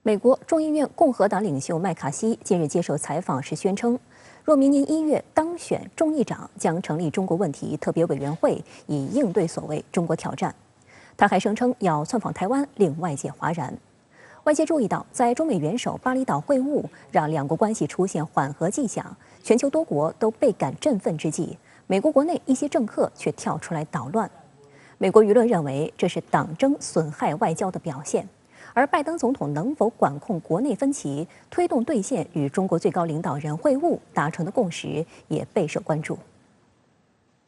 美国众议院共和党领袖麦卡锡近日接受采访时宣称，若明年1月当选众议长，将成立中国问题特别委员会，以应对所谓中国挑战。他还声称要窜访台湾，令外界哗然。外界注意到，在中美元首巴厘岛会晤让两国关系出现缓和迹象，全球多国都倍感振奋之际，美国国内一些政客却跳出来捣乱。美国舆论认为这是党争损害外交的表现。而拜登总统能否管控国内分歧，推动兑现与中国最高领导人会晤达成的共识，也备受关注。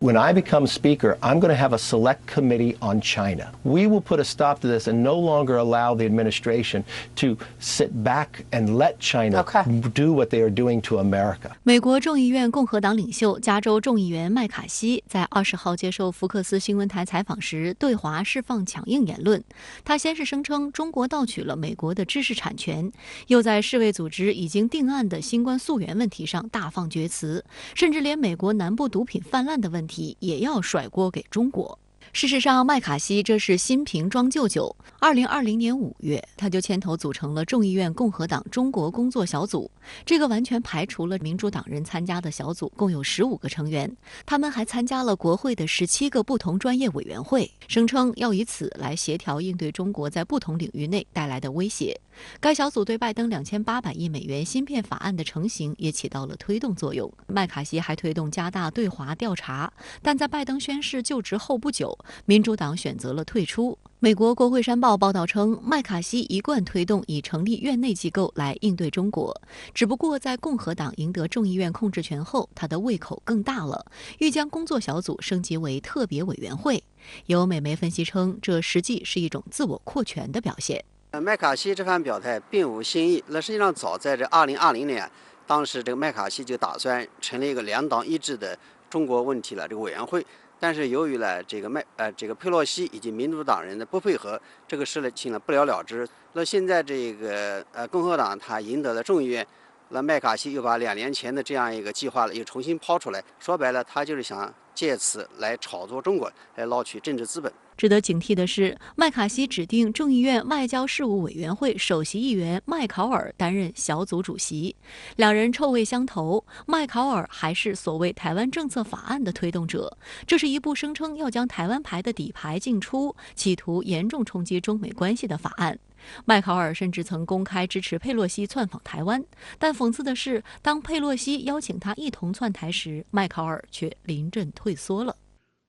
When I become Speaker, I'm going to have a select committee on China. We will put a stop to this and no longer allow the administration to sit back and let China do what they are doing to America. 美国众议院共和党领袖、加州众议员麦卡锡在20号接受福克斯新闻台采访时，对华释放强硬言论。他先是声称中国盗取了美国的知识产权，又在世卫组织已经定案的新冠溯源问题上大放厥词，甚至连美国南部毒品泛滥的问题也要甩锅给中国。事实上，麦卡锡这是新瓶装旧酒。2020年5月，他就牵头组成了众议院共和党中国工作小组。这个完全排除了民主党人参加的小组共有15个成员，他们还参加了国会的17个不同专业委员会，声称要以此来协调应对中国在不同领域内带来的威胁。该小组对拜登2800亿美元芯片法案的成型也起到了推动作用。麦卡锡还推动加大对华调查，但在拜登宣誓就职后不久，民主党选择了退出。美国国会山报报道称，麦卡锡一贯推动以成立院内机构来应对中国，只不过在共和党赢得众议院控制权后，他的胃口更大了，欲将工作小组升级为特别委员会。有美媒分析称，这实际是一种自我扩权的表现。麦卡锡这番表态并无新意，那实际上早在这2020年，当时这个麦卡锡就打算成立一个两党一致的中国问题的这个委员会，但是由于呢这个佩洛西以及民主党人的不配合，这个事情呢不了了之。那现在这个共和党他赢得了众议院，那麦卡锡又把2年前的这样一个计划又重新抛出来，说白了他就是想借此来炒作中国，来捞取政治资本。值得警惕的是，麦卡锡指定众议院外交事务委员会首席议员麦考尔担任小组主席，两人臭味相投。麦考尔还是所谓台湾政策法案的推动者，这是一部声称要将台湾牌的底牌进出，企图严重冲击中美关系的法案。麦考尔甚至曾公开支持佩洛西窜访台湾，但讽刺的是，当佩洛西邀请他一同窜台时，麦考尔却临阵退缩了。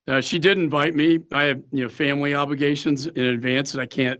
She did invite me. I have, family obligations in advance that I can't,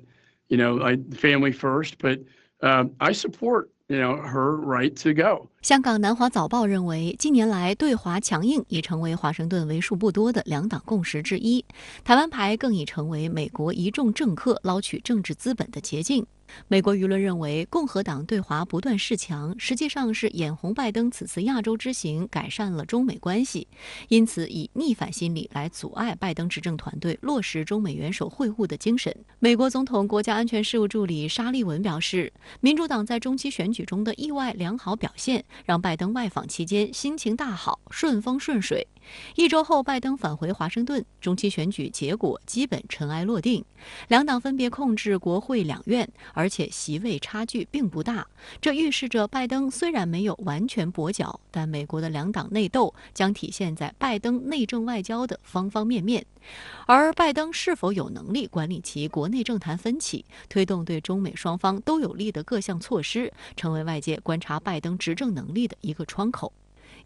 family first. But I support, her right to go. 香港南华早报认为，近年来对华强硬已成为华盛顿为数不多的两党共识之一，台湾牌更已成为美国一众政客捞取政治资本的捷径。美国舆论认为，共和党对华不断示强，实际上是眼红拜登此次亚洲之行改善了中美关系，因此以逆反心理来阻碍拜登执政团队落实中美元首会晤的精神。美国总统国家安全事务助理沙利文表示，民主党在中期选举中的意外良好表现，让拜登外访期间心情大好，顺风顺水。1周后，拜登返回华盛顿，中期选举结果基本尘埃落定，两党分别控制国会2院，而且席位差距并不大。这预示着拜登虽然没有完全跛脚，但美国的两党内斗将体现在拜登内政外交的方方面面。而拜登是否有能力管理其国内政坛分歧，推动对中美双方都有利的各项措施，成为外界观察拜登执政能力的一个窗口。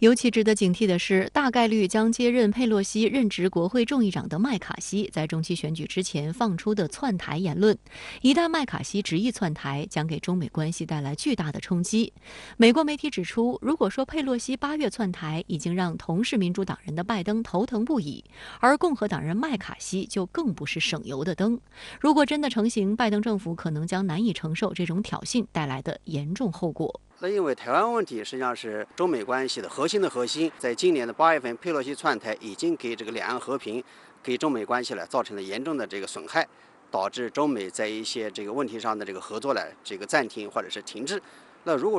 尤其值得警惕的是，大概率将接任佩洛西任职国会众议长的麦卡锡在中期选举之前放出的窜台言论。一旦麦卡锡执意窜台，将给中美关系带来巨大的冲击。美国媒体指出，如果说佩洛西8月窜台已经让同是民主党人的拜登头疼不已，而共和党人麦卡锡就更不是省油的灯。如果真的成行，拜登政府可能将难以承受这种挑衅带来的严重后果。那因为台湾问题实际上是中美关系的核心，在今年的8月份，佩洛西窜台已经给这个两岸和平、给中美关系造成了严重的这个损害，导致中美在一些这个问题上的这个合作这个暂停或者是停滞。那如果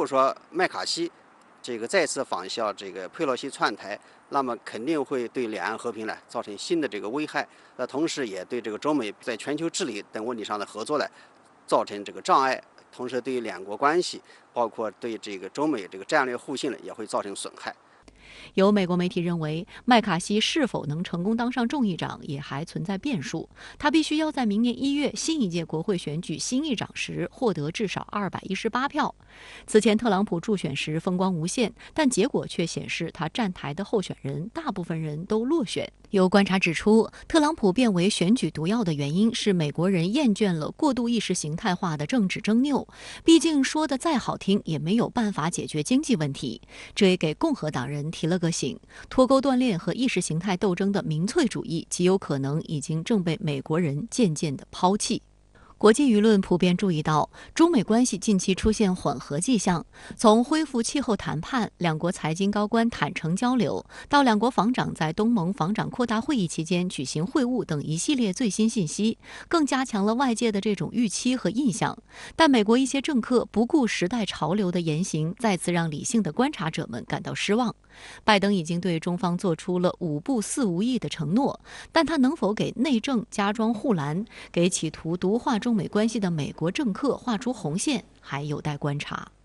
说麦卡锡这个再次仿效这个佩洛西窜台，那么肯定会对两岸和平造成新的这个危害。那同时也对这个中美在全球治理等问题上的合作造成这个障碍，同时对于两国关系，包括对这个中美这个战略互信呢，也会造成损害。有美国媒体认为，麦卡锡是否能成功当上众议长也还存在变数。他必须要在明年1月新一届国会选举新议长时获得至少218票。此前特朗普助选时风光无限，但结果却显示他站台的候选人大部分人都落选。有观察指出，特朗普变为选举毒药的原因是美国人厌倦了过度意识形态化的政治争拗。毕竟说的再好听，也没有办法解决经济问题。这也给共和党人提了个醒：脱钩锻炼和意识形态斗争的民粹主义，极有可能已经正被美国人渐渐地抛弃。国际舆论普遍注意到，中美关系近期出现缓和迹象。从恢复气候谈判、两国财经高官坦诚交流，到两国防长在东盟防长扩大会议期间举行会晤等一系列最新信息，更加强了外界的这种预期和印象。但美国一些政客不顾时代潮流的言行，再次让理性的观察者们感到失望。拜登已经对中方做出了5不4无益的承诺，但他能否给内政加装护栏，给企图毒化中美关系的美国政客画出红线，还有待观察。